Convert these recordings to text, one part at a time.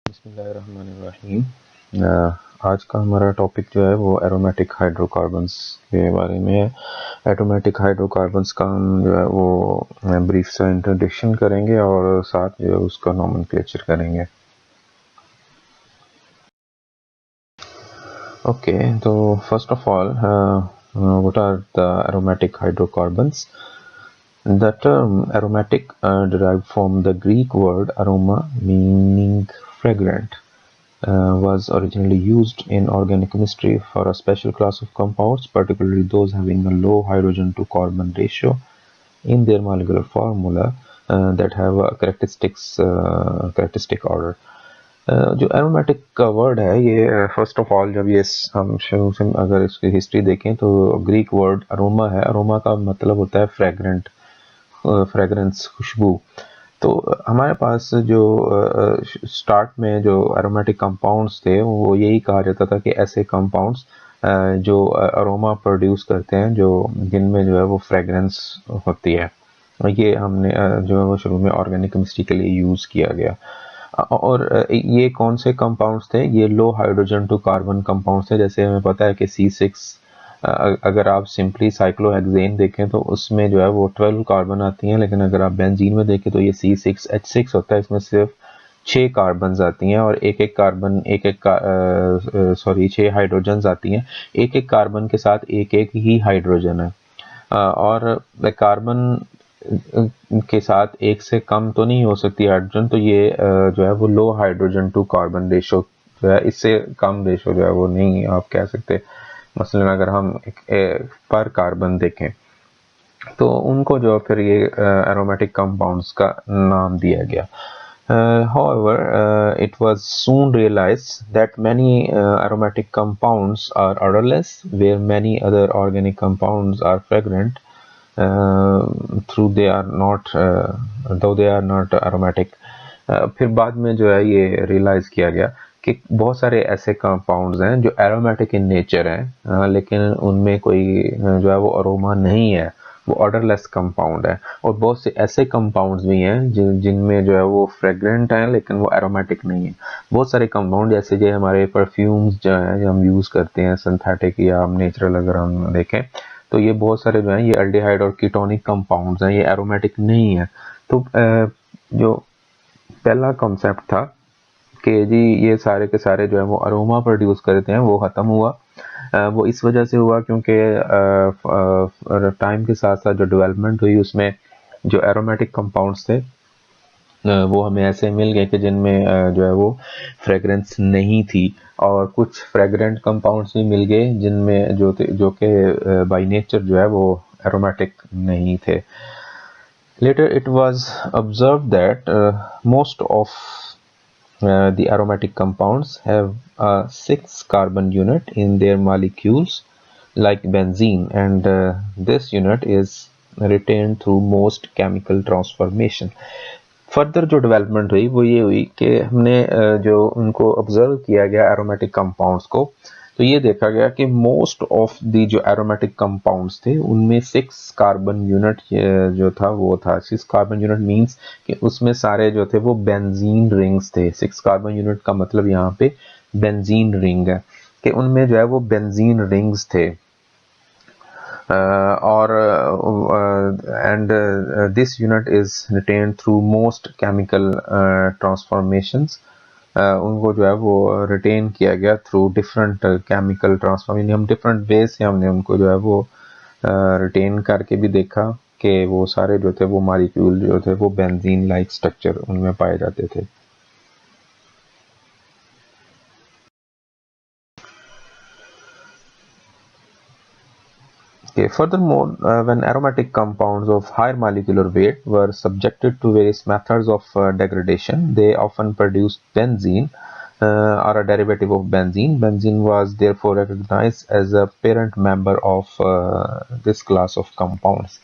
बिस्मिल्लाहिर्रहमानिर्रहीम। आज का हमारा टॉपिक जो है वो एरोमेटिक हाइड्रोकार्बन्स के बारे में है। एरोमेटिक हाइड्रोकार्बन्स का हम जो है वो ब्रीफ सा इंट्रोडक्शन करेंगे और साथ जो है उसका नोमेनक्लेचर करेंगे। ओके, तो first of all what are the aromatic hydrocarbons? The term aromatic derived from the Greek word aroma meaning fragrant. Was originally used in organic chemistry for a special class of compounds, particularly those having a low hydrogen to carbon ratio in their molecular formula that have a characteristic order. जो aromatic का word है ये first of all जब ये हम शुरू से अगर इसकी हिस्ट्री देखें तो ग्रीक वर्ड अरोमा है। अरोमा का मतलब होता है फ्रेगरेंट, फ्रेगरेंस, खुशबू। तो हमारे पास जो स्टार्ट में जो एरोमेटिक कंपाउंड्स थे वो यही कहा जाता था कि ऐसे कंपाउंड्स जो अरोमा प्रोड्यूस करते हैं, जो जिनमें जो है वो फ्रेगरेंस होती है। ये हमने जो है वो शुरू में ऑर्गेनिक केमिस्ट्री के लिए यूज़ किया गया। और ये कौन से कंपाउंड्स थे? ये लो हाइड्रोजन टू कार्बन कंपाउंड्स थे। जैसे हमें पता है कि C6, अगर आप सिंपली साइक्लोहेक्सेन देखें तो उसमें जो है वो 12 कार्बन आती हैं, लेकिन अगर आप बेंजीन में देखें तो ये C6H6 होता है। इसमें सिर्फ 6 कार्बन आती हैं और एक एक कार्बन सॉरी 6 हाइड्रोजन आती हैं। एक एक कार्बन के साथ एक एक ही हाइड्रोजन है। और कार्बन के साथ एक से कम तो नहीं हो सकती हाइड्रोजन, तो ये जो है वो लो हाइड्रोजन टू कार्बन रेशो जो है, इससे कम रेशो जो है वो नहीं आप कह सकते। मसलन अगर हम पर कार्बन देखें तो उनको जो फिर ये एरोमेटिक कंपाउंड्स का नाम दिया गया। However, it was soon realized that many aromatic compounds are odorless, where many other organic compounds are fragrant, though they are not aromatic. फिर बाद में जो है ये रियलाइज़ किया गया कि बहुत सारे ऐसे कंपाउंड्स हैं जो एरोमेटिक इन नेचर हैं, लेकिन उनमें कोई जो है वो अरोमा नहीं है, वो ऑर्डरलेस कंपाउंड है। और बहुत से ऐसे कंपाउंड्स भी हैं जिनमें जो है वो फ्रेग्रेंट हैं लेकिन वो एरोमेटिक नहीं है। बहुत सारे कंपाउंड जैसे जो हमारे परफ्यूम्स जो हैं जो हम यूज़ करते हैं, सिंथेटिक या नेचुरल अगर हम देखें तो ये बहुत सारे जो हैं ये एल्डिहाइड और कीटोनिक कंपाउंड्स हैं, ये एरोमेटिक नहीं है। तो जो पहला कॉन्सेप्ट था कि जी ये सारे के सारे जो है वो अरोमा प्रोड्यूस करते हैं, वो ख़त्म हुआ। वो इस वजह से हुआ क्योंकि टाइम के साथ साथ जो डेवलपमेंट हुई उसमें जो एरोमेटिक कंपाउंड्स थे वो हमें ऐसे मिल गए कि जिनमें जो है वो फ्रेगरेंस नहीं थी, और कुछ फ्रेगरेंट कंपाउंड्स भी मिल गए जिनमें जो कि बाय नेचर जो है वो एरोमेटिक नहीं थे। Later it was observed that most of the aromatic compounds have a 6 carbon unit in their molecules like benzene, and this unit is retained through most chemical transformation. Further जो development हुई वो ये हुई कि हमने जो उनको ऑब्जर्व किया गया एरोमेटिक कंपाउंड्स को, तो ये देखा गया कि मोस्ट ऑफ दी जो एरोमेटिक कंपाउंड्स थे उनमें 6 कार्बन यूनिट जो था वो था। 6 कार्बन यूनिट मींस कि उसमें सारे जो थे वो बेंजीन रिंग्स थे। 6 कार्बन यूनिट का मतलब यहाँ पे बेंजीन रिंग है कि उनमें जो है वो बेंजीन रिंग्स थे। and this unit is retained through most chemical transformations. उनको जो है वो रिटेन किया गया थ्रू डिफरेंट केमिकल ट्रांसफॉर्मेशन। हम डिफरेंट वे से हमने उनको जो है वो रिटेन करके भी देखा कि वो सारे जो थे वो मॉलिक्यूल जो थे वो बेंजीन लाइक स्ट्रक्चर उनमें पाए जाते थे। Okay. Furthermore, when aromatic compounds of higher molecular weight were subjected to various methods of degradation, they often produced benzene or a derivative of benzene. Benzene was therefore recognized as a parent member of this class of compounds.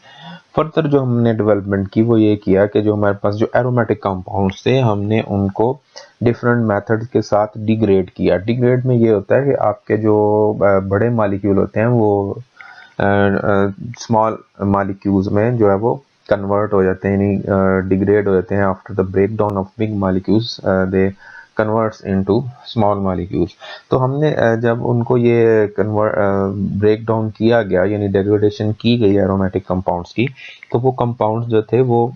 Further जो हमने development की वो ये किया कि जो हमारे पास जो एरोमेटिक कंपाउंड्स थे हमने उनको डिफरेंट मेथड के साथ डिग्रेड किया। डिग्रेड में ये होता है कि आपके जो बड़े मॉलिक्यूल होते हैं वो स्मॉल मॉलिक्यूल्स में जो है वो कन्वर्ट हो जाते हैं, यानी डिग्रेड हो जाते हैं। After the break down of big molecules they converts into small molecules. तो हमने जब उनको ये ब्रेक डाउन किया गया, यानी डेग्रेडेशन की गई एरोमेटिक कंपाउंड्स की, तो वो कंपाउंड्स जो थे वो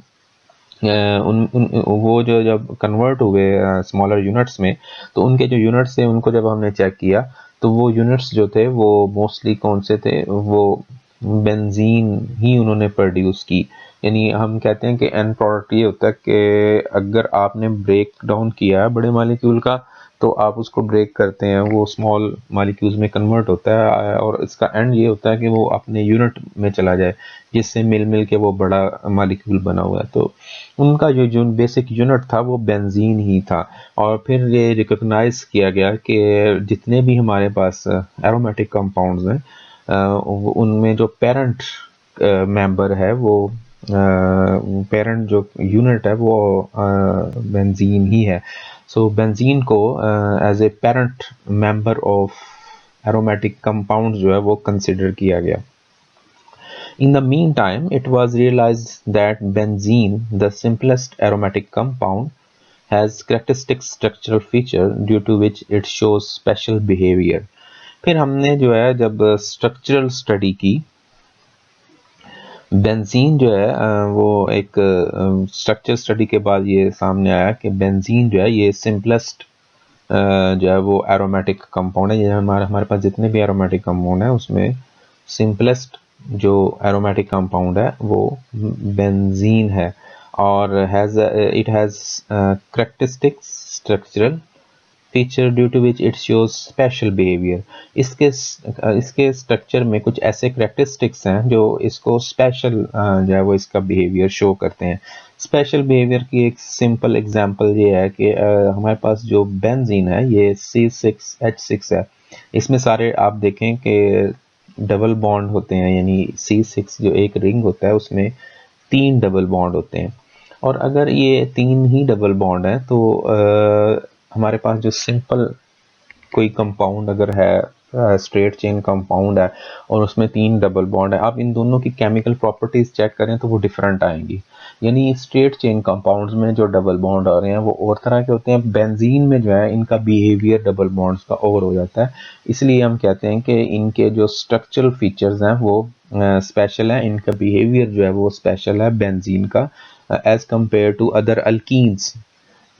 वो जो जब कन्वर्ट हुए स्मॉलर यूनिट्स में, तो उनके जो यूनिट्स थे उनको जब हमने चेक किया, तो वो यूनिट्स जो थे वो मोस्टली कौन से थे, वो बेंजीन ही उन्होंने प्रोड्यूस की। यानी हम कहते हैं कि एंड प्रोडक्ट ये होता है कि अगर आपने ब्रेक डाउन किया है बड़े मालिक्यूल का, तो आप उसको ब्रेक करते हैं, वो स्मॉल मालिक्यूल्स में कन्वर्ट होता है, और इसका एंड ये होता है कि वो अपने यूनिट में चला जाए, जिससे मिल मिल के वो बड़ा मालिक्यूल बना हुआ है। तो उनका जो बेसिक यूनिट था वो बेंजीन ही था। और फिर ये रिकॉग्नाइज किया गया कि जितने भी हमारे पास एरोमेटिक कंपाउंड्स हैं, उनमें जो पेरेंट मेंबर है, वो पेरेंट जो यूनिट है वो बेंजीन ही है। सो बेंजीन को as a parent member of aromatic compound जो है वो कंसिडर किया गया। In the meantime, it was realized that benzene, the simplest aromatic compound, has characteristic structural feature due to which it shows special behavior. फिर हमने जो है जब स्ट्रक्चरल स्टडी की, बेंजीन जो है वो एक स्ट्रक्चर स्टडी के बाद ये सामने आया कि बेंजीन जो है ये सिंपलेस्ट जो है वो एरोमेटिक कंपाउंड है। ये हमारे पास जितने भी एरोमेटिक कंपाउंड है उसमें सिंपलेस्ट जो एरोमेटिक कंपाउंड है वो बेंजीन है, और it has characteristic structural feature due to which it shows special behaviour. इसके स्ट्रक्चर में कुछ ऐसे करेक्टरिस्टिक्स हैं जो इसको स्पेशल जो है वो इसका बिहेवियर शो करते हैं। स्पेशल बिहेवियर की एक सिंपल एग्जांपल ये है कि हमारे पास जो बेंजीन है ये C6H6 है। इसमें सारे आप देखें कि डबल बॉन्ड होते हैं, यानी C6 जो एक रिंग होता है उसमें 3 डबल बॉन्ड होते हैं। और अगर ये 3 ही डबल बॉन्ड है तो हमारे पास जो सिंपल कोई कंपाउंड अगर है, स्ट्रेट चेन कंपाउंड है और उसमें 3 डबल बॉन्ड है, आप इन दोनों की केमिकल प्रॉपर्टीज चेक करें तो वो डिफरेंट आएंगी। यानी स्ट्रेट चेन कंपाउंड्स में जो डबल बॉन्ड आ रहे हैं वो और तरह के होते हैं, बेंजीन में जो है इनका बिहेवियर डबल बॉन्ड्स का और हो जाता है। इसलिए हम कहते हैं कि इनके जो स्ट्रक्चरल फीचर्स हैं वो स्पेशल है, इनका बिहेवियर जो है वो स्पेशल है बेंजीन का as compare to other alkenes.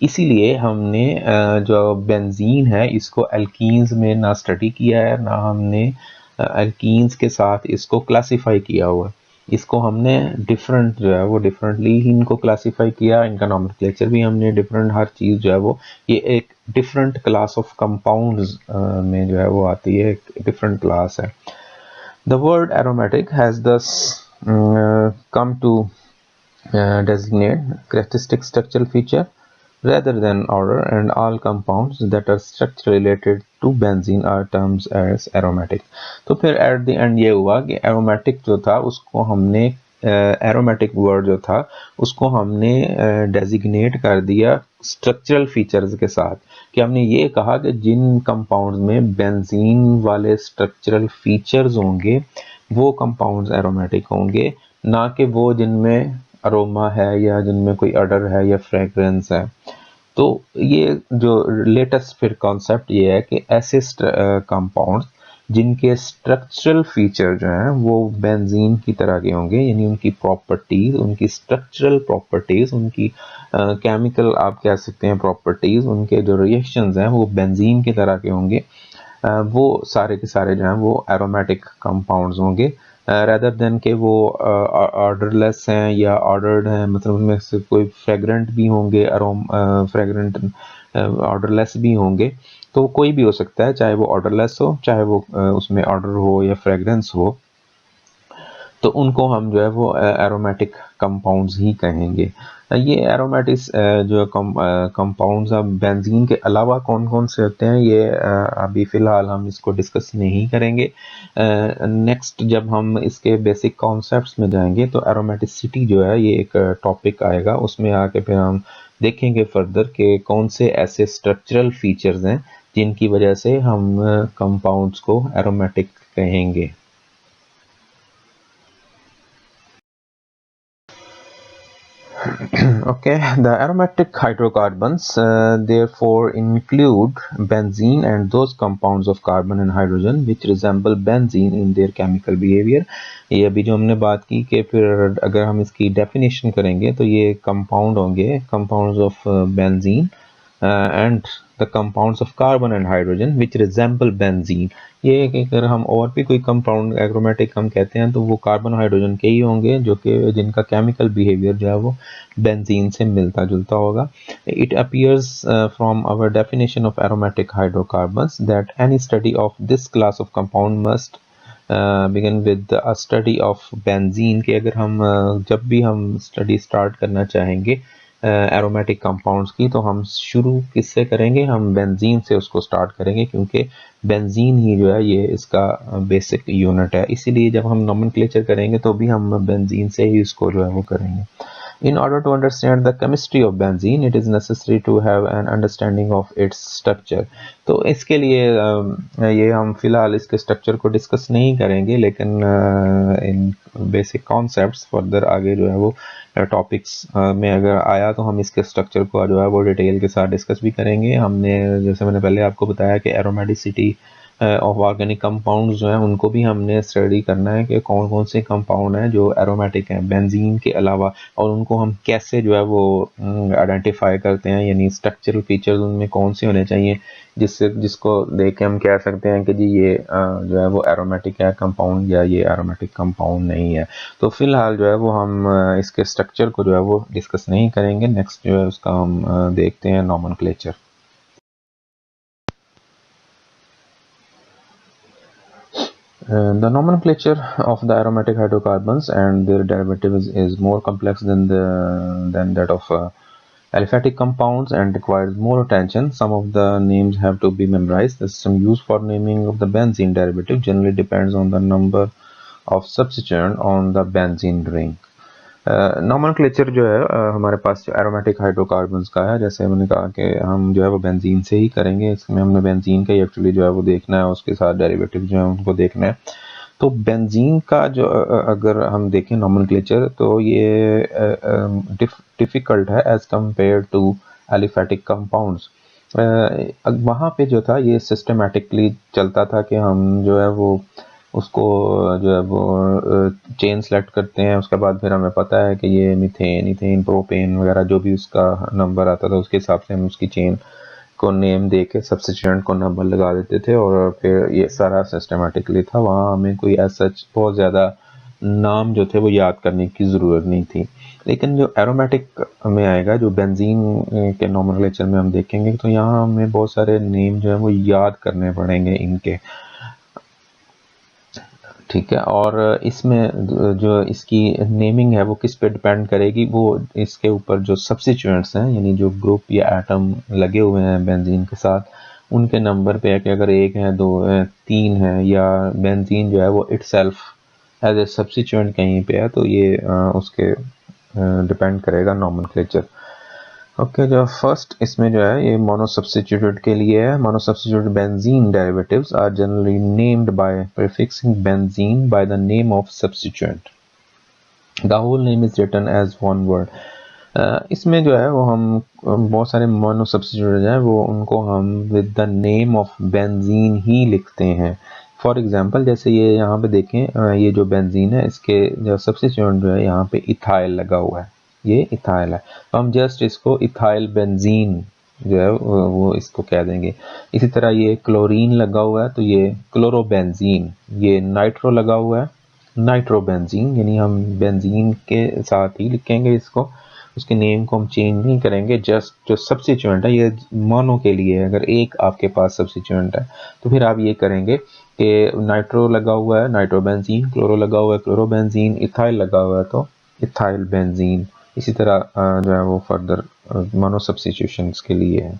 इसीलिए हमने जो बेंजीन है इसको अल्कीन्स में ना स्टडी किया है, ना हमने अल्कीन्स के साथ इसको क्लासिफाई किया हुआ। इसको हमने डिफरेंट जो है वो डिफरेंटली ही इनको क्लासिफाई किया, इनका नॉमेनक्लेचर भी हमने डिफरेंट, हर चीज़ जो है वो ये एक डिफरेंट क्लास ऑफ कंपाउंड्स में जो है वो आती है, एक डिफरेंट क्लास है। The word aromatic has thus come to designate characteristic structural feature rather than order, and all compounds that are structurally related to benzene are termed as aromatic। तो फिर एट द एंड ये हुआ कि aromatic जो था उसको हमने aromatic word जो था उसको हमने डेजिग्नेट कर दिया स्ट्रक्चरल फीचर्स के साथ, कि हमने ये कहा कि जिन कंपाउंड्स में बेंजीन वाले स्ट्रक्चरल फीचर्स होंगे वो कंपाउंड्स एरोमेटिक होंगे, ना कि वो जिनमें अरोमा है या जिनमें कोई अडर है या फ्रेग्रेंस है। तो ये जो लेटेस्ट फिर कॉन्सेप्ट ये है कि ऐसे कंपाउंड्स जिनके स्ट्रक्चरल फीचर जो हैं वो बेंजीन की तरह के होंगे, यानी उनकी प्रॉपर्टीज, उनकी स्ट्रक्चरल प्रॉपर्टीज, उनकी केमिकल आप कह सकते हैं प्रॉपर्टीज, उनके जो रिएक्शंस हैं वो बेंजीन की तरह के होंगे, वो सारे के सारे जो हैं वो एरोमेटिक कंपाउंड्स होंगे, रेदर देन के वो ऑर्डरलेस हैं या ऑर्डर्ड हैं, मतलब उनमें से कोई फ्रेग्रेंट भी होंगे, फ्रेग्रेंट ऑर्डरलेस भी होंगे। तो कोई भी हो सकता है, चाहे वो ऑर्डरलेस हो, चाहे वो उसमें ऑर्डर हो या फ्रेग्रेंस हो, तो उनको हम जो है वो एरोमेटिक कंपाउंड्स ही कहेंगे। ये एरोमेटिक जो कंपाउंड्स अब बेंजीन के अलावा कौन कौन से होते हैं ये अभी फ़िलहाल हम इसको डिस्कस नहीं करेंगे। नेक्स्ट जब हम इसके बेसिक कॉन्सेप्ट्स में जाएंगे तो एरोमेटिसिटी जो है ये एक टॉपिक आएगा, उसमें आके फिर हम देखेंगे फर्दर कि कौन से ऐसे स्ट्रक्चरल फीचर्स हैं जिनकी वजह से हम कंपाउंड्स को एरोमेटिक कहेंगे। Okay, the aromatic hydrocarbons therefore include benzene and those compounds of carbon and hydrogen which resemble benzene in their chemical behavior. ये अभी जो हमने बात की कि फिर अगर हम इसकी डेफिनेशन करेंगे तो ये कंपाउंड होंगे, compounds of benzene and the compounds of carbon and hydrogen which resemble benzene. ये अगर हम और भी कोई कंपाउंड एरोमेटिक हम कहते हैं तो वो कार्बन हाइड्रोजन के ही होंगे जो कि जिनका केमिकल बिहेवियर जो है वो बेंजीन से मिलता जुलता होगा. It appears from our definition of aromatic hydrocarbons that any study of this class of compound must begin with a study of benzene. कि अगर हम जब भी हम स्टडी स्टार्ट करना चाहेंगे एरोमेटिक कंपाउंड्स की तो हम शुरू किससे करेंगे, हम बेंजीन से उसको स्टार्ट करेंगे क्योंकि बेंजीन ही जो है ये इसका बेसिक यूनिट है. इसीलिए जब हम नोमेनक्लेचर करेंगे तो भी हम बेंजीन से ही इसको जो है वो करेंगे. In order to understand the chemistry of benzene, it is necessary to have an understanding of its structure. तो इसके लिए ये हम फिलहाल इसके स्ट्रक्चर को डिस्कस नहीं करेंगे, लेकिन इन बेसिक कॉन्सेप्ट्स फर्दर आगे जो है वो टॉपिक्स में अगर आया तो हम इसके स्ट्रक्चर को जो है वो डिटेल के साथ डिस्कस भी करेंगे. हमने जैसे मैंने पहले आपको बताया कि एरोमेटिसिटी ऑफ ऑर्गेनिक कंपाउंड्स जो हैं उनको भी हमने स्टडी करना है कि कौन कौन से कंपाउंड हैं जो एरोमेटिक हैं बेंजीन के अलावा, और उनको हम कैसे जो है वो आइडेंटिफाई करते हैं, यानी स्ट्रक्चरल फीचर्स उनमें कौन से होने चाहिए जिसको देख के हम कह सकते हैं कि जी ये जो है वो एरोमेटिक है कंपाउंड या ये एरोमेटिक कंपाउंड नहीं है. तो फिलहाल जो है वो हम इसके स्ट्रक्चर को जो है वो डिस्कस नहीं करेंगे. नेक्स्ट जो है उसका हम देखते हैं nomenclature. The nomenclature of the aromatic hydrocarbons and their derivatives is more complex than that of aliphatic compounds and requires more attention. Some of the names have to be memorized. The system used for naming of the benzene derivative generally depends on the number of substituent on the benzene ring. Nomenclature जो है हमारे पास जो aromatic hydrocarbons का है, जैसे मैंने कहा कि हम जो है वो बेंजीन से ही करेंगे. इसमें हमने बेंजीन का ही एक्चुअली जो है वो देखना है, उसके साथ डेरिवेटिव जो है उनको देखना है. तो बेंजीन का जो अगर हम देखें नॉमेनक्लेचर तो ये डिफ़िकल्ट है as compare to aliphatic compounds. वहाँ पे जो था ये सिस्टमेटिकली चलता था कि हम जो है वो उसको जो है वो चेन सेलेक्ट करते हैं, उसके बाद फिर हमें पता है कि ये मीथेन, इथेन, प्रोपेन वगैरह जो भी उसका नंबर आता था उसके हिसाब से हम उसकी चेन को नेम दे के सब्स्टिट्यूएंट को नंबर लगा देते थे और फिर ये सारा सिस्टमेटिकली था. वहाँ हमें कोई ऐसा बहुत ज़्यादा नाम जो थे वो याद करने की ज़रूरत नहीं थी. लेकिन जो एरोमेटिक में आएगा, जो बेंजीन के नॉमेनक्लेचर में हम देखेंगे तो यहाँ हमें बहुत सारे नेम जो है वो याद करने पड़ेंगे इनके, ठीक है. और इसमें जो इसकी नेमिंग है वो किस पे डिपेंड करेगी, वो इसके ऊपर जो सब्स्टिट्यूएंट्स हैं यानी जो ग्रुप या एटम लगे हुए हैं बेंजीन के साथ उनके नंबर पे है कि अगर 1 है, 2 है, 3 है, या बेंजीन जो है वो इटसेल्फ एज ए सब्स्टिट्यूएंट कहीं पे है, तो ये उसके डिपेंड करेगा नॉमेनक्लेचर. ओके, जो फर्स्ट इसमें जो है ये मोनोसब्स्टिट्यूटेड के लिए है. Monosubstituted benzene derivatives are generally named by prefixing benzene by the name of substituent. The whole name is written as one word. इसमें जो है वो हम बहुत सारे मोनोसब्स्टिट्यूटेड हैं वो उनको हम with the name of benzene ही लिखते हैं. फॉर एग्जांपल जैसे ये यहाँ पे देखें, ये जो बेंजीन है इसके जो सब्स्टिट्यूएंट जो है यहाँ पे इथाइल लगा हुआ है, ये इथाइल है, तो हम जस्ट इसको इथाइल बेंजीन जो है वो इसको कह देंगे. इसी तरह ये क्लोरीन लगा हुआ है तो ये क्लोरोबेंजीन, ये नाइट्रो लगा हुआ है नाइट्रोबेंजीन, यानी हम बेंजीन के साथ ही लिखेंगे इसको, उसके नेम को हम चेंज नहीं करेंगे. जस्ट जो सब्स्टिट्यूएंट है ये मोनो के लिए है. अगर एक आपके पास सब्स्टिट्यूएंट है तो फिर आप ये करेंगे कि नाइट्रो लगा हुआ है नाइट्रोबेंजीन, क्लोरो लगा हुआ है क्लोरोबेंजीन, इथाइल लगा हुआ है तो इथाइल बेंजीन. इसी तरह जो है वो फर्दर मोनो सब्स्टिट्यूशंस के लिए है.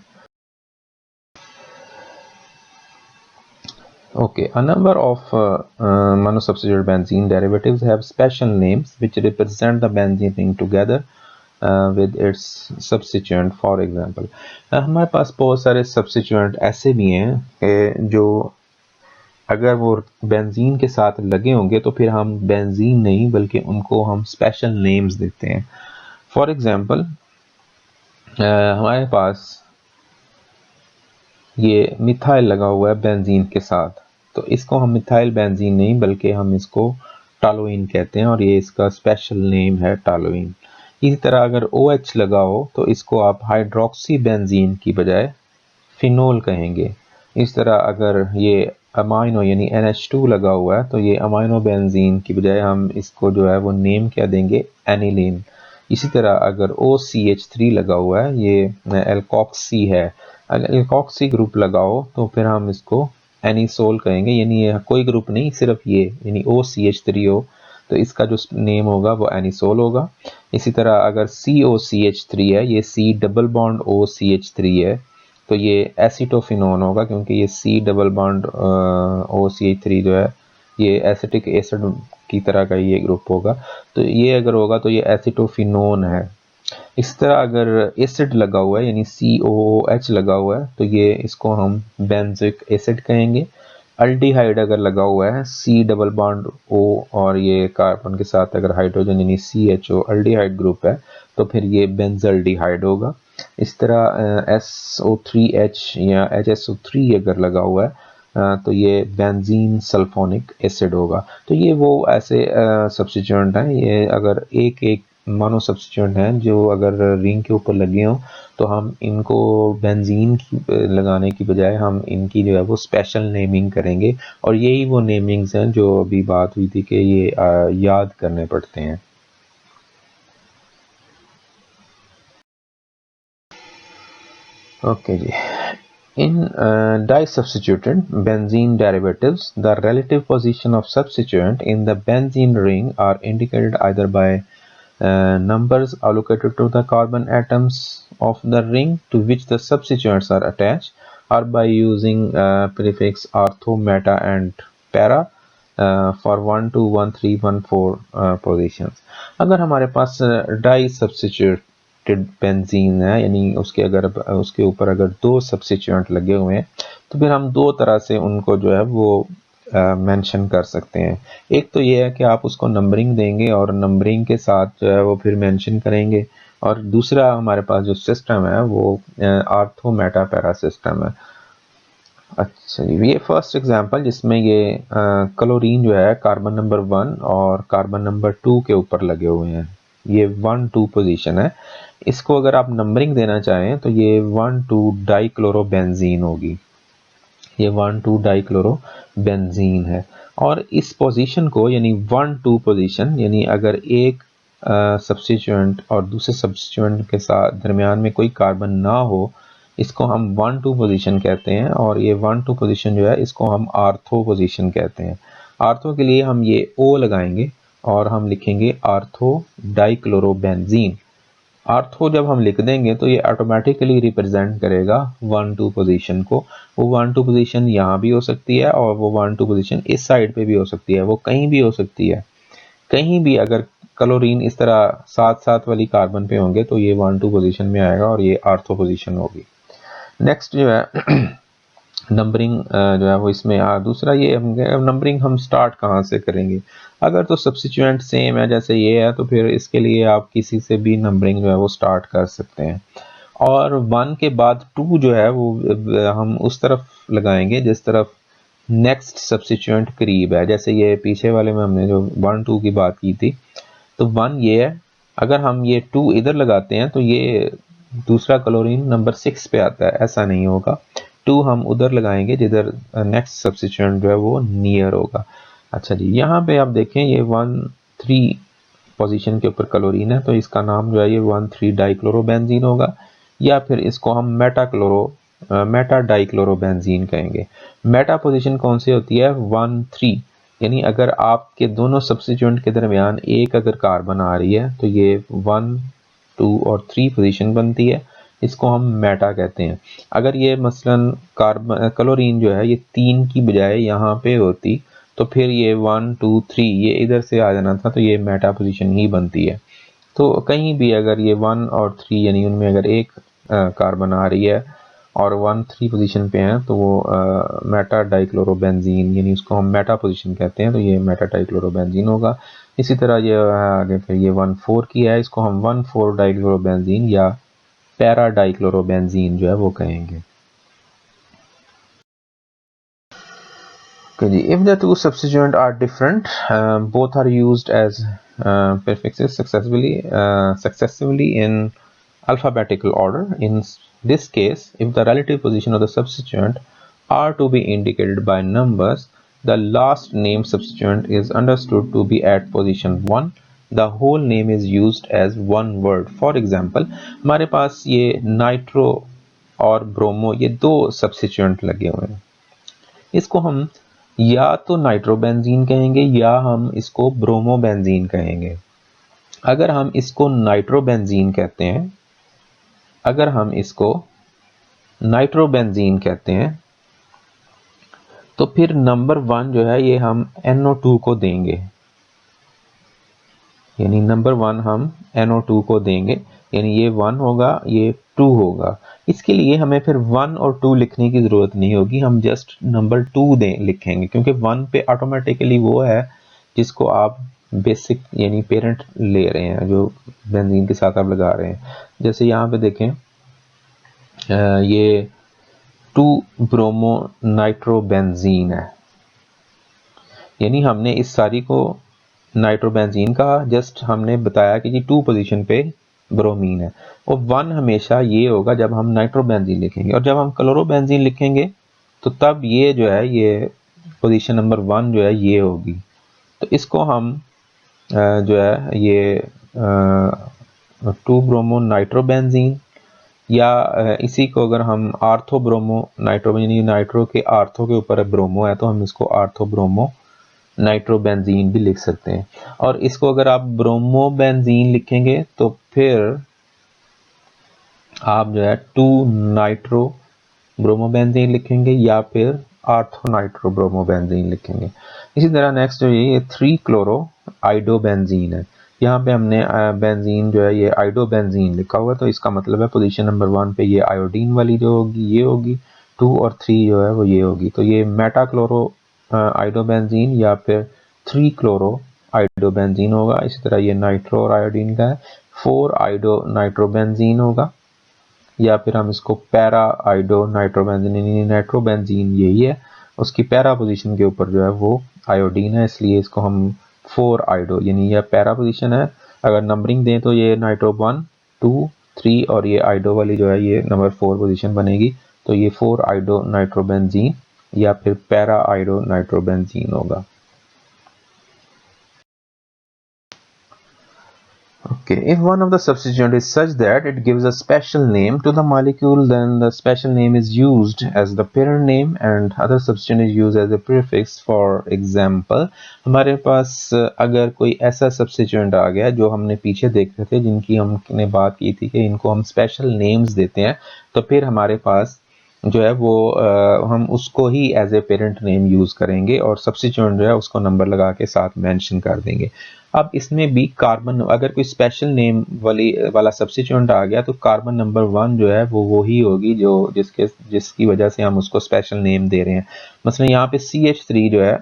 Okay, a number of monosubstituted benzene derivatives have special names which represent the benzene ring together with its substituent. For example, हमारे पास बहुत सारे substituent ऐसे भी हैं कि जो अगर वो बेंजीन के साथ लगे होंगे तो फिर हम बेंजीन नहीं बल्कि उनको हम स्पेशल नेम्स देते हैं. फॉर एग्जांपल हमारे पास ये मिथाइल लगा हुआ है बेंजीन के साथ, तो इसको हम मिथाइल बेंजीन नहीं बल्कि हम इसको टालोइन कहते हैं और ये इसका स्पेशल नेम है टालोइन। इसी तरह अगर OH लगा हो तो इसको आप हाइड्रोक्सी बेंजीन की बजाय फिनोल कहेंगे। इस तरह अगर ये अमाइनो यानी NH2 लगा हुआ है तो ये अमाइनो बेंजीन की बजाय हम इसको जो है वो नेम क्या देंगे, एनिलीन। इसी तरह अगर OCH3 लगा हुआ है, ये एल्कोक्सी है, अगर एल्कोक्सी ग्रुप लगाओ तो फिर हम इसको एनिसोल कहेंगे, यानी ये कोई ग्रुप नहीं सिर्फ ये, यानी OCH3 हो तो इसका जो नेम होगा वो एनिसोल होगा। इसी तरह अगर COCH3 है, ये C डबल बॉन्ड OCH3 है तो ये एसिटोफिनोन होगा, क्योंकि ये C डबल बॉन्ड OCH3 जो है ये एसिटिक एसिड की तरह का ये ग्रुप होगा, तो ये अगर होगा तो ये एसिटोफिनोन है। इस तरह अगर एसिड लगा हुआ है यानी COOH लगा हुआ है तो ये इसको हम बेंजोइक एसिड कहेंगे। अल्डिहाइड अगर लगा हुआ है C डबल बॉन्ड O और ये कार्बन के साथ अगर हाइड्रोजन यानी CHO अल्डिहाइड ग्रुप है तो फिर ये बेंजल्डिहाइड होगा। इस तरह SO3H या HSO3 अगर लगा हुआ है तो ये बेंजीन सल्फोनिक एसिड होगा। तो ये वो ऐसे सब्स्टिट्यूएंट हैं, ये अगर एक एक मानो सब्स्टिट्यूएंट हैं जो अगर रिंग के ऊपर लगे हों तो हम इनको बेंजीन की लगाने की बजाय हम इनकी जो है वो स्पेशल नेमिंग करेंगे, और यही वो नेमिंग्स हैं जो अभी बात हुई थी कि ये याद करने पड़ते हैं। ओके जी, in disubstituted benzene derivatives, the relative position of substituent in the benzene ring are indicated either by numbers allocated to the carbon atoms of the ring to which the substituents are attached, or by using prefix ortho, meta and para for 1, 2, 1, 3, 1, 4 positions। अगर हमारे पास die substituted benzene है यानी उसके अगर उसके ऊपर अगर दो सब्स्टिट्यूएंट लगे हुए हैं तो फिर हम दो तरह से उनको जो है वो मेंशन कर सकते हैं। एक तो ये है कि आप उसको नंबरिंग देंगे और नंबरिंग के साथ जो है वो फिर मेंशन करेंगे, और दूसरा हमारे पास जो सिस्टम है वो आर्थो मेटा पैरा सिस्टम है। अच्छा जी, ये फर्स्ट एग्जांपल जिसमें ये क्लोरीन जो है कार्बन नंबर 1 और कार्बन नंबर 2 के ऊपर लगे हुए हैं, ये 1, 2 पोजीशन है। इसको अगर आप नंबरिंग देना चाहें तो ये 1, 2 डाइक्लोरोबेंजीन होगी, ये 1, 2 डाइक्लोरोबेंजीन है। और इस पोजीशन को यानी 1, 2 पोजीशन यानी अगर एक सब्स्टिट्यूएंट और दूसरे सब्स्टिट्यूएंट के साथ दरमियान में कोई कार्बन ना हो, इसको हम 1, 2 पोजीशन कहते हैं, और ये 1, 2 पोजीशन जो है इसको हम आर्थो पोजीशन कहते हैं। आर्थो के लिए हम ये O लगाएंगे और हम लिखेंगे आर्थो डाइक्लोरोबेंजीन। आर्थो जब हम लिख देंगे तो ये ऑटोमेटिकली रिप्रेजेंट करेगा 1, 2 पोजीशन को। वो 1, 2 पोजीशन यहाँ भी हो सकती है और वो 1, 2 पोजीशन इस साइड पे भी हो सकती है, वो कहीं भी हो सकती है। कहीं भी अगर क्लोरीन इस तरह साथ साथ वाली कार्बन पे होंगे तो ये 1, 2 पोजीशन में आएगा और ये आर्थो पोजीशन होगी। नेक्स्ट जो है नंबरिंग जो है वो इसमें दूसरा ये नंबरिंग हम स्टार्ट कहाँ से करेंगे। अगर तो सब्स्टिट्यूएंट सेम है जैसे ये है तो फिर इसके लिए आप किसी से भी नंबरिंग जो है वो स्टार्ट कर सकते हैं, और 1 के बाद 2 जो है वो हम उस तरफ लगाएंगे जिस तरफ नेक्स्ट सब्स्टिट्यूएंट करीब है। जैसे ये पीछे वाले में हमने जो 1, 2 की बात की थी तो 1 ये है, अगर हम ये 2 इधर लगाते हैं तो ये दूसरा क्लोरीन नंबर 6 पे आता है, ऐसा नहीं होगा। 2 हम उधर लगाएंगे जिधर नेक्स्ट सब्स्टिट्यूएंट जो है वो नियर होगा। अच्छा जी, यहाँ पे आप देखें ये 1, 3 पोजीशन के ऊपर क्लोरीन है तो इसका नाम जो है ये 1, 3 डाइक्लोरोबेंजीन होगा, या फिर इसको हम मेटा डाइक्लोरोबेंजीन कहेंगे। मेटा पोजीशन कौन सी होती है, 1, 3, यानी अगर आपके दोनों सब्स्टिट्यूएंट के दरमियान एक अगर कार्बन आ रही है तो ये 1, 2 और 3 पोजीशन बनती है, इसको हम मेटा कहते हैं। अगर ये मसलन कार्बन क्लोरीन जो है ये 3 की बजाय यहाँ पे होती तो फिर ये 1, 2, 3 ये इधर से आ जाना था तो ये मेटा पोजीशन ही बनती है। तो कहीं भी अगर ये 1 और 3 यानी उनमें अगर एक कार्बन आ रही है और 1-3 पोजीशन पे हैं तो वो मेटा डाइक्लोरोबेंजीन, यानी उसको हम मेटा पोजीशन कहते हैं, तो ये मेटा डाइक्लोरोबेंजीन होगा। इसी तरह ये आगे फिर ये 1,4 की है, इसको हम 1,4 डाइक्लोरोबेंजीन या पैरा डाइक्लोरोबेंजीन जो है वो कहेंगे। Okay, if the two substituents are different, both are used as prefixes successively in alphabetical order. In this case, if the relative position of the substituent are to be indicated by numbers, the last name substituent is understood to be at position 1. The whole name is used as one word. For example, हमारे पास ये nitro और bromo ये दो substituent लगे हुए हैं, इसको हम या तो नाइट्रोबेंजीन कहेंगे या हम इसको ब्रोमोबेंजीन कहेंगे। अगर हम इसको नाइट्रोबेंजीन कहते हैं, अगर हम इसको नाइट्रोबेंजीन कहते हैं तो फिर नंबर 1 जो है ये हम NO2 को देंगे, यानी नंबर 1 हम NO2 को देंगे, यानी ये 1 होगा, ये 2 होगा। इसके लिए हमें फिर 1 और 2 लिखने की ज़रूरत नहीं होगी, हम जस्ट नंबर 2 लिखेंगे, क्योंकि 1 पे ऑटोमेटिकली वो है जिसको आप बेसिक यानी पेरेंट ले रहे हैं, जो बेंजीन के साथ आप लगा रहे हैं। जैसे यहाँ पे देखें ये 2 ब्रोमो नाइट्रोबेंजीन है, यानी हमने इस सारी को नाइट्रोबेंजीन का जस्ट हमने बताया कि जी 2 पोजीशन पे ब्रोमीन है, और 1 हमेशा ये होगा जब हम नाइट्रोबेंजीन लिखेंगे, और जब हम क्लोरोबेंजीन लिखेंगे तो तब ये जो है ये पोजीशन नंबर 1 जो है ये होगी। तो इसको हम जो है ये 2 ब्रोमो नाइट्रोबेंजीन या इसी को अगर हम आर्थो ब्रोमो नाइट्रोबेंजीन, नाइट्रो के आर्थो के ऊपर ब्रोमो है तो हम इसको आर्थो ब्रोमो नाइट्रोबेंजीन भी लिख सकते हैं। और इसको अगर आप ब्रोमोबेंजीन लिखेंगे तो फिर आप जो है 2 नाइट्रो ब्रोमोबेंजीन लिखेंगे या फिर आर्थो नाइट्रो ब्रोमोबेंजीन लिखेंगे। इसी तरह नेक्स्ट जो ये 3 क्लोरो आइडोबेंजीन है, यहाँ पे हमने बेंजीन जो है ये आइडोबेंजीन लिखा हुआ है, तो इसका मतलब है पोजीशन नंबर 1 पे ये आयोडीन वाली जो होगी ये होगी, 2 और 3 जो है वो ये होगी, तो ये मेटा क्लोरो आइडोबेंजीन या फिर 3 क्लोरो आइडोबेंजीन होगा। इसी तरह ये नाइट्रो और आयोडीन का है, 4 आइडो नाइट्रोबेंजीन होगा, या फिर हम इसको पैरा आइडो नाइट्रोबेंजीन, नाइट्रोबेंजीन यही है, उसकी पैरा पोजीशन के ऊपर जो है वो आयोडीन है, इसलिए इसको हम 4 आइडो, यानी यह पैरा पोजीशन है। अगर नंबरिंग दें तो ये नाइट्रो 1 2 3 और ये आइडो वाली जो है ये नंबर 4 पोजीशन बनेगी, तो ये 4 आइडो नाइट्रोबेंजीन या फिर पैरा आइडो नाइट्रोबेंजीन होगा। Okay, if one of the substituent is such that it gives a special name to the molecule, then the special name is used as the parent name and other substituent is used as a prefix. For example, हमारे पास अगर कोई ऐसा substituent आ गया जो हमने पीछे देखे थे, जिनकी हमने बात की थी कि इनको हम special names देते हैं, तो फिर हमारे पास जो है वो हम उसको ही as a parent name use करेंगे और सब्स्टिट्यूएंट जो है उसको नंबर लगा के साथ मेंशन कर देंगे। अब इसमें भी कार्बन, अगर कोई स्पेशल नेम वाला सब्स्टिट्यूएंट आ गया तो कार्बन नंबर 1 जो है वो ही होगी जो जिसकी वजह से हम उसको स्पेशल नेम दे रहे हैं। मसलन यहाँ पे CH3 जो है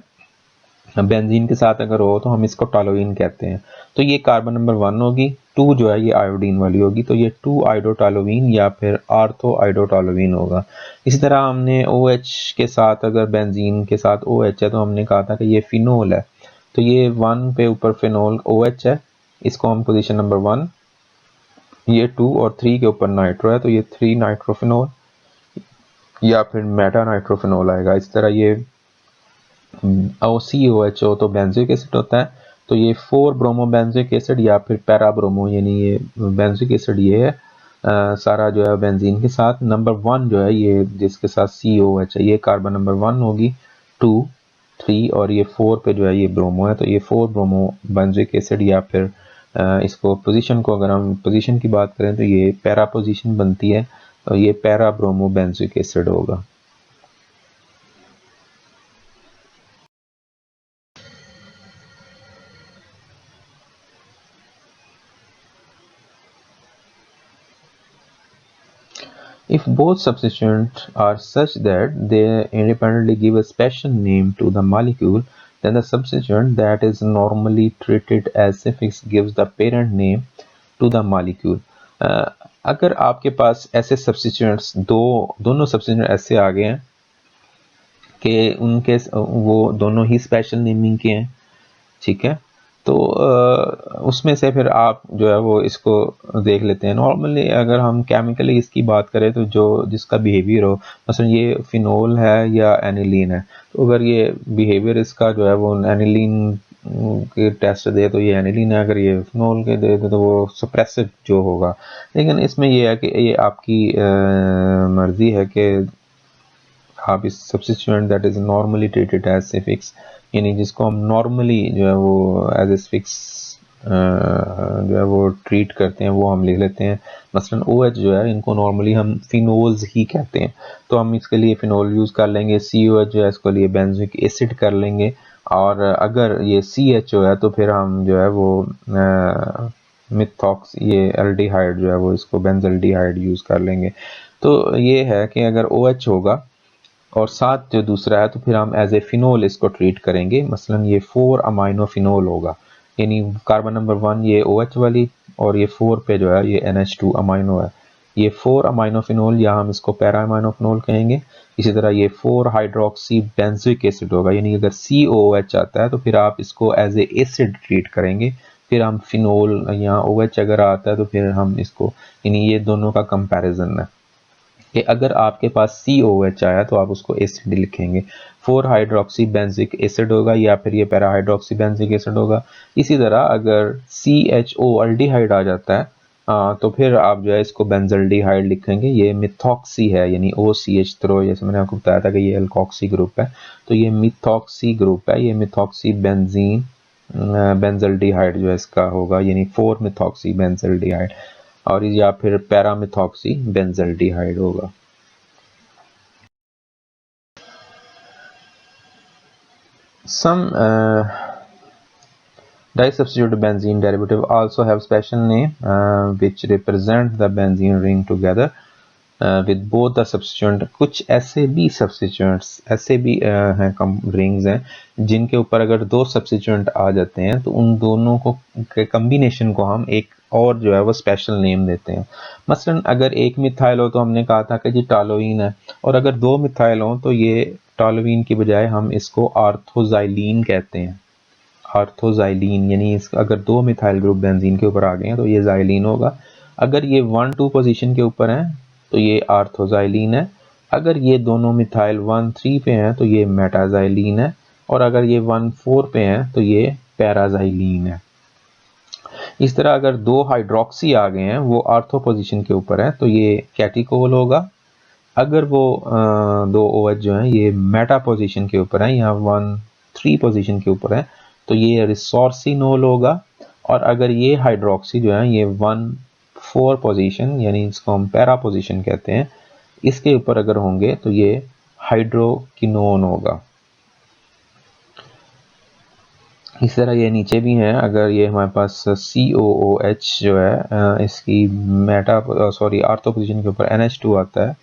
बेंजीन के साथ अगर हो तो हम इसको टॉलोइन कहते हैं, तो ये कार्बन नंबर 1 होगी, 2 जो है ये आयोडीन वाली होगी, तो ये 2 आइडोटॉलोइन या फिर आर्थो आइडोटॉलोइन होगा। इसी तरह हमने OH के साथ, अगर बेंजीन के साथ OH है तो हमने कहा था कि ये फिनोल है, तो ये 1 पे ऊपर फिनोल OH है, इसको हम पोजीशन नंबर 1, ये 2 और 3 के ऊपर नाइट्रो है तो ये 3 नाइट्रोफिनोल या फिर मेटा नाइट्रोफिनोल आएगा। इस तरह ये COHO तो बेंजोइक एसिड होता है, तो ये 4 ब्रोमो बेंजोइक एसिड या फिर पैरा ब्रोमो, यानी ये बेंजोइक एसिड ये है सारा जो है बेंजीन के साथ। नंबर 1 जो है ये जिसके साथ COH है ये कार्बन नंबर 1 होगी, 2 3 और ये 4 पे जो है ये ब्रोमो है, तो ये 4 ब्रोमो बेंजोइक एसिड या फिर इसको पोजीशन को अगर हम पोजीशन की बात करें तो ये पैरा पोजीशन बनती है, तो ये पैरा ब्रोमो बेंजोइक एसिड होगा। If if both substituents are such that they independently give a special name to the molecule, then the substituent that is normally treated as suffix gives the parent name to the molecule. अगर आपके पास ऐसे substituents दोनों substituent ऐसे आ गए हैं कि उनके वो दोनों ही स्पेशल नेमिंग के हैं, ठीक है, तो उसमें से फिर आप जो है वो इसको देख लेते हैं। नॉर्मली अगर हम केमिकली इसकी बात करें तो जो जिसका बिहेवियर हो, मसलन ये फिनोल है या एनिलीन है, तो अगर ये बिहेवियर इसका जो है वो एनिलीन के टेस्ट दे तो ये एनिलीन है, अगर ये फिनोल के दे तो वो सप्रेसिव जो होगा। लेकिन इसमें ये है कि ये आपकी मर्जी है कि आप इस substituent that is normally treated as suffix, यानी जिसको हम नॉर्मली जो है वो एज ए सफिक्स जो है वो ट्रीट करते हैं वो हम लिख लेते हैं। मसलन OH जो है इनको नॉर्मली हम फिनोल्स ही कहते हैं, तो हम इसके लिए फिनोल यूज़ कर लेंगे। COH जो है इसके लिए बेंजोइक एसिड कर लेंगे, और अगर ये CHO है तो फिर हम जो है वो मिथॉक्स ये एल्डिहाइड जो है वो इसको बेंजल्डिहाइड यूज़ कर लेंगे। तो ये है कि अगर OH होगा और साथ जो दूसरा है तो फिर हम एज ए फिनोल इसको ट्रीट करेंगे। मसलन ये 4 अमाइनो फिनोल होगा, यानी कार्बन नंबर 1 ये OH वाली और ये 4 पे जो है ये NH2 अमाइनो है, ये 4 अमाइनो फिनोल या हम इसको पैरा अमाइनो फिनोल कहेंगे। इसी तरह ये 4 हाइड्रोक्सी बेंजोइक एसिड होगा, यानी अगर COOH आता है तो फिर आप इसको एज ए एसिड ट्रीट करेंगे। फिर हम फिनोल या OH अगर आता है तो फिर हम इसको, यानी ये दोनों का कंपैरिजन है कि अगर आपके पास COH आया तो आप उसको एसिड लिखेंगे। 4 हाइड्रोक्सी बेंजिक एसिड होगा या फिर ये पैरा हाइड्रोक्सी बेंजिक एसिड होगा। इसी तरह अगर CHO अल्डिहाइड आ जाता है तो फिर आप जो है इसको बेंजल्डिहाइड लिखेंगे। ये मिथॉक्सी है, यानी OCH3, जैसे मैंने आपको बताया था कि ये एल्कोक्सी ग्रुप है, तो ये मिथॉक्सी ग्रुप है। ये मिथॉक्सी बेंजीन बेंजल्डिहाइड जो है इसका होगा, यानी 4 मिथॉक्सी बेंजल्डिहाइड, और या फिर पैरामिथॉक्सी बेंजल्डिहाइड होगा। Some disubstituted benzene derivative also have special name which represent the benzene ring together with both the substituent। कुछ ऐसे भी substituents ऐसे भी हैं रिंग्स हैं जिनके ऊपर अगर दो substituent आ जाते हैं तो उन दोनों को के कम्बिनेशन को हम एक और जो है वो स्पेशल नेम देते हैं। मसलन अगर एक मिथाइल हो तो हमने कहा था कि जी टॉलोइन है, और अगर दो मिथाइल हो तो ये टॉलोइन की बजाय हम इसको आर्थोजाइलीन कहते हैं। आर्थोजाइलीन यानी अगर दो मिथाइल ग्रुप बेंजीन के ऊपर आ गए हैं तो ये जाइलीन होगा। अगर ये 1-2 पोजीशन के ऊपर हैं तो ये आर्थोजाइलीन है। अगर ये दोनों मिथाइल 1-3 पे हैं तो ये मेटाजाइलीन है, और अगर ये 1-4 पे हैं तो ये पैराजाइलीन है। इस तरह अगर दो हाइड्रोक्सी आ गए हैं वो आर्थो पोजीशन के ऊपर है तो ये कैटिकोल होगा। अगर वो दो OH जो हैं ये मेटा पोजीशन के ऊपर है या 1-3 पोजीशन के ऊपर है तो ये रिसोर्सिनोल होगा। और अगर ये हाइड्रोक्सी जो है ये 1-4 पोजीशन यानी इसको हम पैरा पोजीशन कहते हैं, इसके ऊपर अगर होंगे तो ये हाइड्रोकिनोन होगा। इस तरह ये नीचे भी हैं, अगर ये हमारे पास COOH जो है इसकी आर्थो पोजीशन के ऊपर NH2 आता है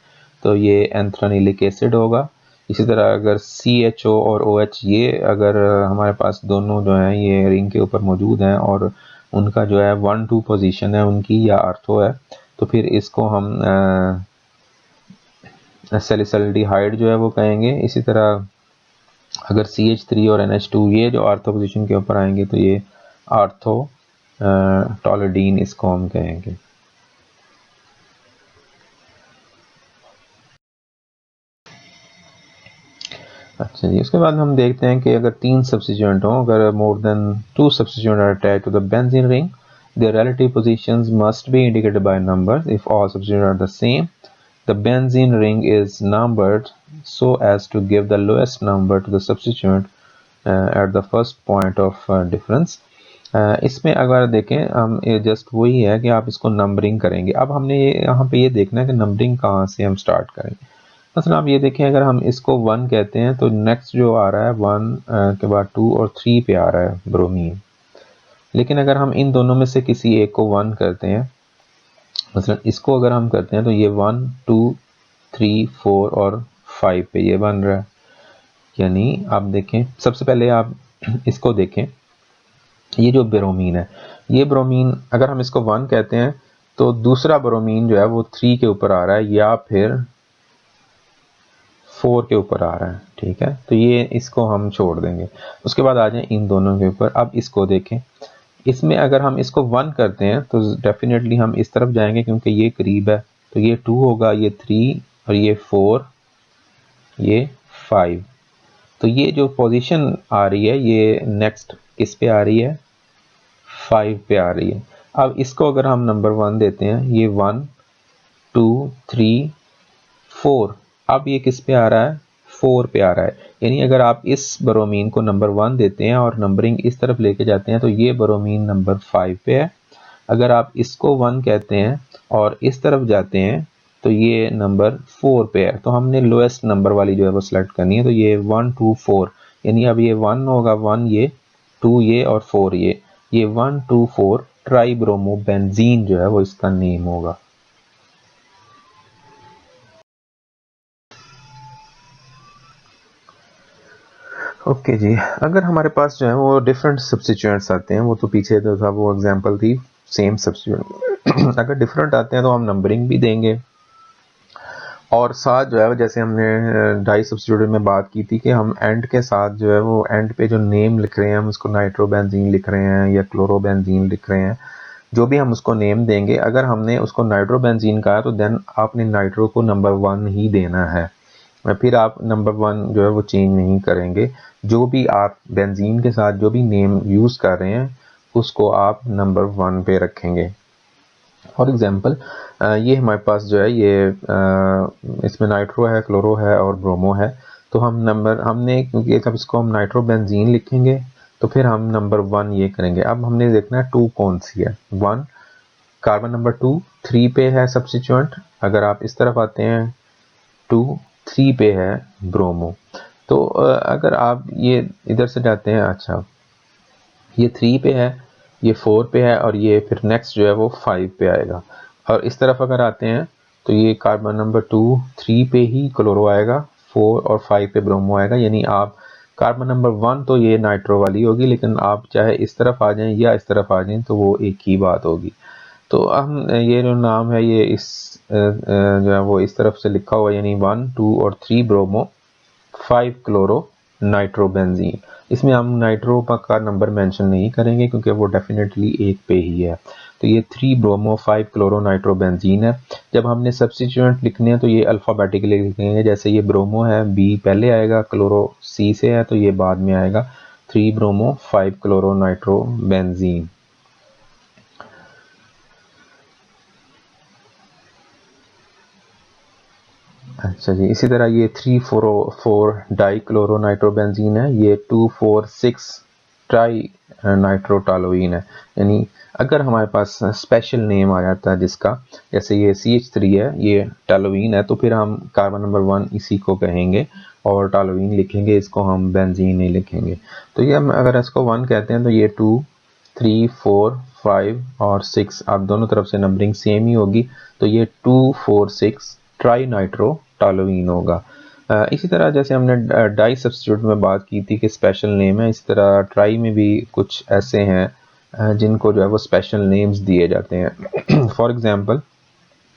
तो ये एंथ्रानिलिक एसिड होगा। इसी तरह अगर CHO और OH ये अगर हमारे पास दोनों जो हैं ये रिंग के ऊपर मौजूद हैं और उनका जो है 1-2 पोजीशन है उनकी या आर्थो है तो फिर इसको हम सैलिसल्डिहाइड जो है वो कहेंगे। इसी तरह अगर CH3 और NH2 ये जो आर्थो पोजीशन के ऊपर आएंगे तो ये आर्थो टॉलोडीन इसको हम कहेंगे। अच्छा जी, उसके बाद हम देखते हैं कि अगर 3 सब्स्टिट्यूएंट हों, अगर more than 2 substituent are attached to the benzene ring, their relative positions must be indicated by numbers. If all substituents are the same, the benzene ring is numbered so as to give the lowest number to the substituent at the first point of difference. इसमें अगर देखें हम just वही है कि आप इसको numbering करेंगे। अब हमने यहाँ पे ये देखना है कि नंबरिंग कहाँ से हम स्टार्ट करेंगे। मतलब आप ये देखें अगर हम इसको 1 कहते हैं तो नेक्स्ट जो आ रहा है 1 के बाद 2 और 3 पे आ रहा है ब्रोमीन। लेकिन अगर हम इन दोनों में से किसी एक को 1 करते हैं, मतलब इसको अगर हम करते हैं तो ये 1, 2, 3, 4 और 5 पे ये बन रहा है। यानी आप देखें, सबसे पहले आप इसको देखें, ये जो ब्रोमीन है, ये ब्रोमीन अगर हम इसको 1 कहते हैं तो दूसरा ब्रोमीन जो है वो 3 के ऊपर आ रहा है या फिर 4 के ऊपर आ रहा है। ठीक है, तो ये इसको हम छोड़ देंगे। उसके बाद आ जाए इन दोनों के ऊपर। अब इसको देखें, इसमें अगर हम इसको 1 करते हैं तो डेफिनेटली हम इस तरफ जाएंगे क्योंकि ये करीब है, तो ये 2 होगा, ये 3 और ये 4, ये 5। तो ये जो पोजीशन आ रही है ये नेक्स्ट किस पे आ रही है, 5 पे आ रही है। अब इसको अगर हम नंबर 1 देते हैं, ये 1 2 3 4, अब ये किस पे आ रहा है, 4 पे आ रहा है। यानी अगर आप इस ब्रोमीन को नंबर 1 देते हैं और नंबरिंग इस तरफ लेके जाते हैं तो ये ब्रोमीन नंबर 5 पे है। अगर आप इसको 1 कहते हैं और इस तरफ जाते हैं तो ये नंबर 4 पे है। तो हमने लोएस्ट नंबर वाली जो है वो सिलेक्ट करनी है। तो ये 1 2 4, यानी अब ये 1 होगा, 1 ये, 2 ये और 4 ये 1 2 4 ट्राइब्रोमो बेंजीन जो है वो इसका नेम होगा। ओके जी, अगर हमारे पास जो है वो डिफरेंट सब्स्टिट्यूएंट्स आते हैं, वो तो पीछे जो था वो एग्जांपल थी सेम सब्स्टिट्यूएंट। अगर डिफरेंट आते हैं तो हम नंबरिंग भी देंगे और साथ जो है जैसे हमने डाई सब्स्टिट्यूट में बात की थी कि हम एंड के साथ जो है वो एंड पे जो नेम लिख रहे हैं, हम उसको नाइट्रोबेंजीन लिख रहे हैं या क्लोरोबेंजीन लिख रहे हैं, जो भी हम उसको नेम देंगे, अगर हमने उसको नाइट्रोबेंजीन कहा तो देन आपने नाइट्रो को नंबर 1 ही देना है, फिर आप नंबर 1 जो है वो चेंज नहीं करेंगे। जो भी आप बेंजीन के साथ जो भी नेम यूज़ कर रहे हैं उसको आप नंबर 1 पे रखेंगे। फॉर एग्जांपल ये हमारे पास जो है ये इसमें नाइट्रो है, क्लोरो है और ब्रोमो है। तो हमने क्योंकि जब इसको हम नाइट्रोबेंजीन लिखेंगे तो फिर हम नंबर 1 ये करेंगे। अब हमने देखना है 2 कौन सी है, 1 कार्बन नंबर 2 3 पे है सब्स्टिट्यूएंट। अगर आप इस तरफ आते हैं 2 3 पे है ब्रोमो। तो अगर आप ये इधर से जाते हैं, अच्छा ये 3 पे है, ये 4 पे है और ये फिर नेक्स्ट जो है वो 5 पे आएगा। और इस तरफ अगर आते हैं तो ये कार्बन नंबर 2 3 पे ही क्लोरो आएगा, 4 और 5 पे ब्रोमो आएगा। यानी आप कार्बन नंबर 1 तो ये नाइट्रो वाली होगी, लेकिन आप चाहे इस तरफ आ जाएं या इस तरफ आ जाएं तो वो एक ही बात होगी। तो हम ये जो नाम है ये इस जो है वो इस तरफ से लिखा हुआ, यानी 1 2 और 3 ब्रोमो 5 क्लोरो नाइट्रोबेंजीन। इसमें हम नाइट्रो का नंबर मेंशन नहीं करेंगे क्योंकि वो डेफिनेटली एक पे ही है। तो ये 3 ब्रोमो 5 क्लोरो नाइट्रोबेंजीन है। जब हमने सब्स्टिट्यूएंट लिखने हैं तो ये अल्फ़ाबेटिकली लिखेंगे, जैसे ये ब्रोमो है बी पहले आएगा, क्लोरो सी से है तो ये बाद में आएगा, 3 ब्रोमो 5 क्लोरो नाइट्रोबेंजीन। अच्छा जी, इसी तरह ये 3,4,4 डाई क्लोरो नाइट्रोबेंजीन है, ये 2,4,6 ट्राई नाइट्रोटालोइन है। यानी अगर हमारे पास स्पेशल नेम आ जाता है जिसका, जैसे ये CH3 है, ये टालोइन है, तो फिर हम कार्बन नंबर 1 इसी को कहेंगे और टालोइन लिखेंगे, इसको हम बेंजीन नहीं लिखेंगे। तो ये हम अगर इसको 1 कहते हैं तो ये 2 3 4 5 और 6, आप दोनों तरफ से नंबरिंग सेम ही होगी, तो ये 2,4,6 ट्राई नाइट्रो टालोइन होगा। इसी तरह जैसे हमने डाई सब्स्टिट्यूट में बात की थी कि स्पेशल नेम है, इस तरह ट्राई में भी कुछ ऐसे हैं जिनको जो है वो स्पेशल नेम्स दिए जाते हैं। फॉर एग्जांपल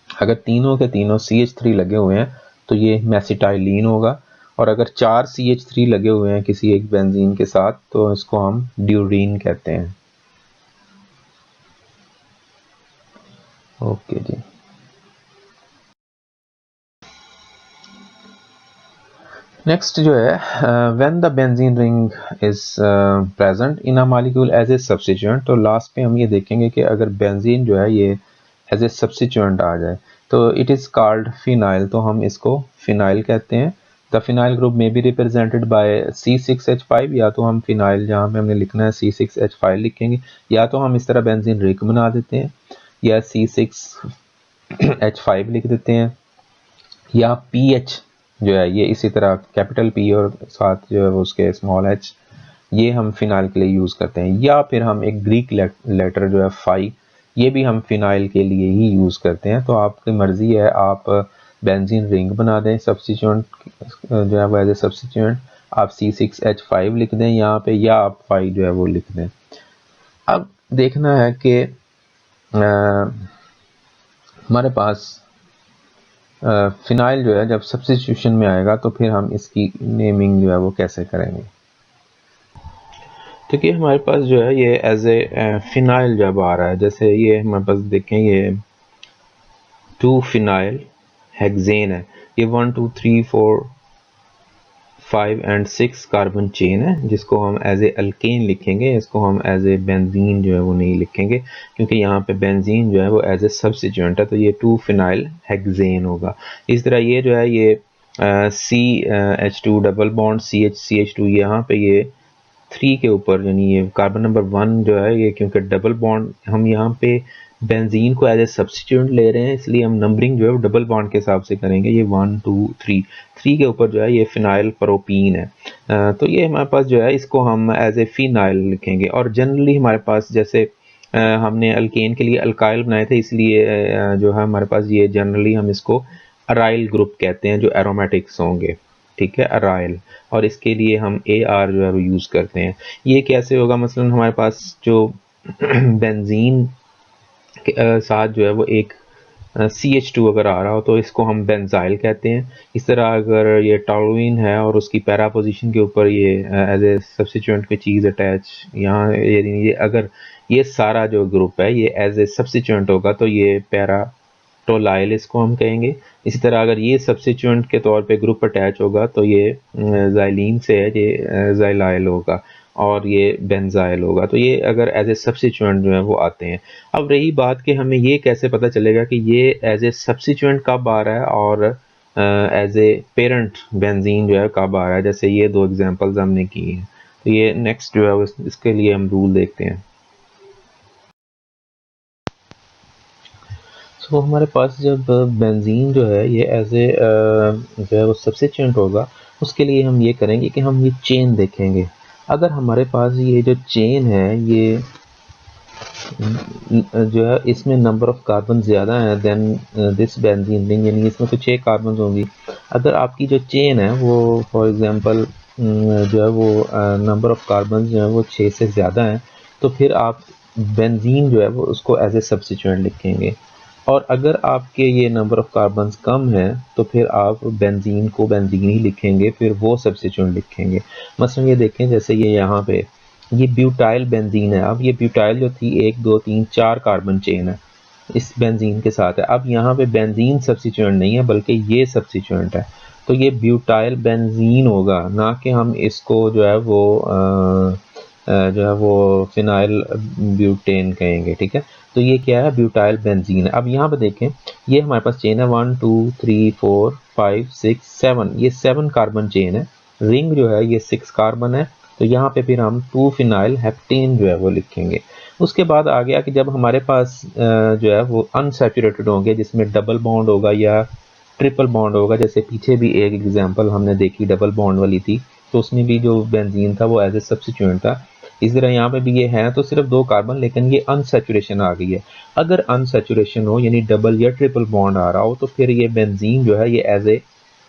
अगर तीनों के तीनों CH3 लगे हुए हैं तो ये मेसिटाइलिन होगा, और अगर 4 CH3 लगे हुए हैं किसी एक बेंजीन के साथ तो इसको हम ड्यूरीन कहते हैं। ओके जी, नेक्स्ट जो है when the benzene ring is present in a molecule as a substituent, तो लास्ट पे हम ये देखेंगे कि अगर बेंजीन जो है ये एज ए सब्स्टिट्यूएंट आ जाए तो इट इज़ कॉल्ड फिनाइल, तो हम इसको फिनाइल कहते हैं। द फिनाइल ग्रुप में बी रिप्रेजेंटेड बाय C6H5, या तो हम फिनाइल जहाँ पे हमने लिखना है C6H5 लिखेंगे, या तो हम इस तरह बेंजीन रिंग बना देते हैं या C6H5 लिख देते हैं, या PH जो है ये इसी तरह कैपिटल P और साथ जो है वो उसके स्मॉल h, ये हम फिनाइल के लिए यूज़ करते हैं। या फिर हम एक ग्रीक लेटर जो है फाई, ये भी हम फिनाइल के लिए ही यूज़ करते हैं। तो आपकी मर्ज़ी है, आप बेंजीन रिंग बना दें, सब्स्टिट्यूएंट जो है वो एज ए सब्स्टिट्यूएंट आप C6H5 लिख दें यहाँ पे, या आप 5 जो है वो लिख दें। अब देखना है कि हमारे पास फिनाइल जो है जब सब्स्टिट्यूशन में आएगा तो फिर हम इसकी नेमिंग जो है वो कैसे करेंगे। तो कि हमारे पास जो है ये एज ए फिनाइल जब आ रहा है, जैसे ये हमारे पास देखें ये 2 फिनाइल हेक्सेन है, ये 1 2 3 4 5 एंड 6 कार्बन चेन है, जिसको हम एज ए अल्केन लिखेंगे, इसको हम एज ए बेंजीन जो है वो नहीं लिखेंगे, क्योंकि यहाँ पे बेंजीन जो है वो एज ए सब्स्टिट्यूएंट है, तो ये 2 फिनाइल हेक्सेन होगा। इस तरह ये जो है ये CH2 डबल बॉन्ड CH2 यहाँ पे ये 3 के ऊपर, यानी ये कार्बन नंबर 1 जो है ये, क्योंकि डबल बॉन्ड हम यहाँ पे बेंजीन को एज ए सब्स्टिट्यूएंट ले रहे हैं, इसलिए हम नंबरिंग जो है डबल बॉन्ड के हिसाब से करेंगे। ये 1 2 3 के ऊपर जो है ये फिनाइल प्रोपीन है। तो ये हमारे पास जो है इसको हम एज ए फिनाइल लिखेंगे। और जनरली हमारे पास जैसे हमने अल्केन के लिए अल्काइल बनाए थे, इसलिए जो है हमारे पास ये जनरली हम इसको अराइल ग्रुप कहते हैं जो एरोमेटिक्स होंगे, ठीक है, अराइल, और इसके लिए हम AR जो है वो यूज़ करते हैं। ये कैसे होगा, मसलन हमारे पास जो बेंजीन के साथ जो है वो एक CH2 अगर आ रहा हो तो इसको हम बेंजाइल कहते हैं। इस तरह अगर ये टॉलुइन है और उसकी पैरा पोजीशन के ऊपर ये एज ए सब्स्टिट्यूएंट की चीज़ अटैच यहाँ, ये अगर ये सारा जो ग्रुप है ये एज ए सब्स्टिट्यूएंट होगा तो ये पैरा टोलाइल इसको हम कहेंगे। इसी तरह अगर ये सब्स्टिट्यूएंट के तौर पे ग्रुप अटैच होगा तो ये ज़ाइलीन से है, ये ज़ाइलाइल होगा, और ये बेंजाइल होगा। तो ये अगर एज ए सब्स्टिट्यूएंट जो है वो आते हैं। अब रही बात कि हमें ये कैसे पता चलेगा कि ये एज ए सब्स्टिट्यूएंट कब आ रहा है और एज ए पेरेंट बेंजीन जो है कब आ रहा है, जैसे ये 2 एग्जांपल्स हमने की हैं। तो ये नेक्स्ट जो है इसके लिए हम रूल देखते हैं। तो हमारे पास जब बेंजीन जो है ये एज ए जो है वो सब्स्टिट्यूएंट होगा, उसके लिए हम ये करेंगे कि हम ये चेन देखेंगे। अगर हमारे पास ये जो चेन है ये जो है इसमें नंबर ऑफ कार्बन ज़्यादा है देन दिस बेंजीन रिंग, यानी इसमें तो 6 कार्बन होंगी। अगर आपकी जो चेन है वो फॉर एग्जांपल जो है वो नंबर ऑफ कार्बन जो है वो 6 से ज़्यादा है, तो फिर आप बेंजीन जो है वो उसको एज ए सब्स्टिट्यूएंट लिखेंगे। और अगर आपके ये नंबर ऑफ कार्बन्स कम है तो फिर आप बेंजीन को बेंजीन ही लिखेंगे, फिर वो सब्स्टिट्यूएंट लिखेंगे। मसलन ये देखें, जैसे ये यहाँ पे ये ब्यूटाइल बेंजीन है। अब ये ब्यूटाइल जो थी 1 2 3 4 कार्बन चेन है इस बेंजीन के साथ है। अब यहाँ पे बेंजीन सब्स्टिट्यूएंट नहीं है बल्कि ये सब्स्टिट्यूएंट है, तो ये ब्यूटाइल बेंजीन होगा, ना कि हम इसको जो है वो फिनाइल ब्यूटेन कहेंगे, ठीक है। तो ये क्या है, ब्यूटाइल बेंजीन है। अब यहाँ पे देखें, ये हमारे पास चेन है 1 2 3 4 5 6 7, ये 7 कार्बन चेन है। रिंग जो है ये 6 कार्बन है, तो यहाँ पे फिर हम 2 फिनाइल हेप्टेन जो है वो लिखेंगे। उसके बाद आ गया कि जब हमारे पास जो है वो अनसैचुरेटेड होंगे, जिसमें डबल बॉन्ड होगा या ट्रिपल बॉन्ड होगा, जैसे पीछे भी एक एग्जांपल हमने देखी डबल बॉन्ड वाली थी, तो उसमें भी जो बेंजीन था वो एज ए सब्स्टिट्यूएंट था। इस तरह यहाँ पे भी ये है तो सिर्फ 2 कार्बन, लेकिन ये अनसैचुरेशन आ गई है। अगर अनसैचुरेशन हो यानी डबल या ट्रिपल बॉन्ड आ रहा हो तो फिर ये बेंजीन जो है ये एज ए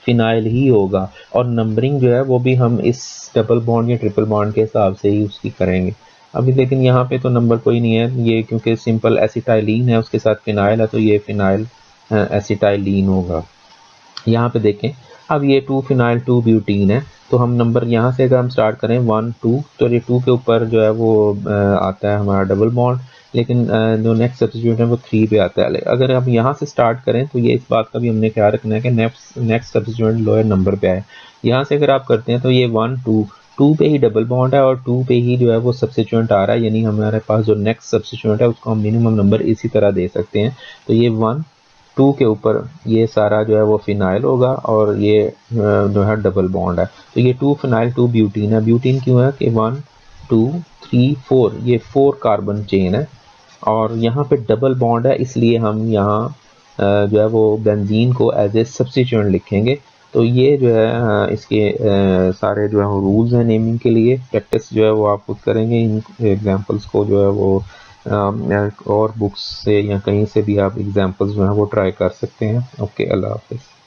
फिनाइल ही होगा, और नंबरिंग जो है वो भी हम इस डबल बॉन्ड या ट्रिपल बॉन्ड के हिसाब से ही उसकी करेंगे। अभी लेकिन यहाँ पे तो नंबर कोई नहीं है, ये क्योंकि सिंपल एसिटाइलिन है उसके साथ फिनाइल है, तो ये फिनाइल एसिटाइलिन होगा। यहाँ पे देखें, अब ये 2 फिनाइल 2 ब्यूटीन है, तो हम नंबर यहाँ से अगर हम स्टार्ट करें 1 2, तो ये 2 के ऊपर जो है वो आता है हमारा डबल बॉन्ड, लेकिन जो नेक्स्ट सब्स्टिट्यूएंट है वो 3 पे आता है। अगर हम यहाँ से स्टार्ट करें तो ये इस बात का भी हमने ख्याल रखना है कि नेक्स्ट सब्स्टिट्यूएंट लोअर नंबर पे आए। यहाँ से अगर आप करते हैं तो ये 1 2 पे ही डबल बॉन्ड है और 2 पे ही जो है वो सब्स्टिट्यूएंट आ रहा है, यानी हमारे पास जो नेक्स्ट सब्स्टिट्यूएंट है उसको हम मिनिमम नंबर इसी तरह दे सकते हैं। तो ये 1 2 के ऊपर ये सारा जो है वो फिनाइल होगा, और ये जो है डबल बॉन्ड है, तो ये 2 फिनाइल 2 ब्यूटीन है। ब्यूटीन क्यों है कि 1 2 3 4 ये 4 कार्बन चेन है, और यहाँ पे डबल बॉन्ड है, इसलिए हम यहाँ जो है वो बेंजीन को एज ए सब्स्टिट्यूएंट लिखेंगे। तो ये जो है इसके सारे जो है वो रूल्स हैं नेमिंग के लिए। प्रैक्टिस जो है वो आप खुद करेंगे, इन एग्जांपल्स को जो है वो और बुक्स से या कहीं से भी आप एग्जांपल्स जो है वो ट्राई कर सकते हैं। ओके, अल्लाह हाफिज़।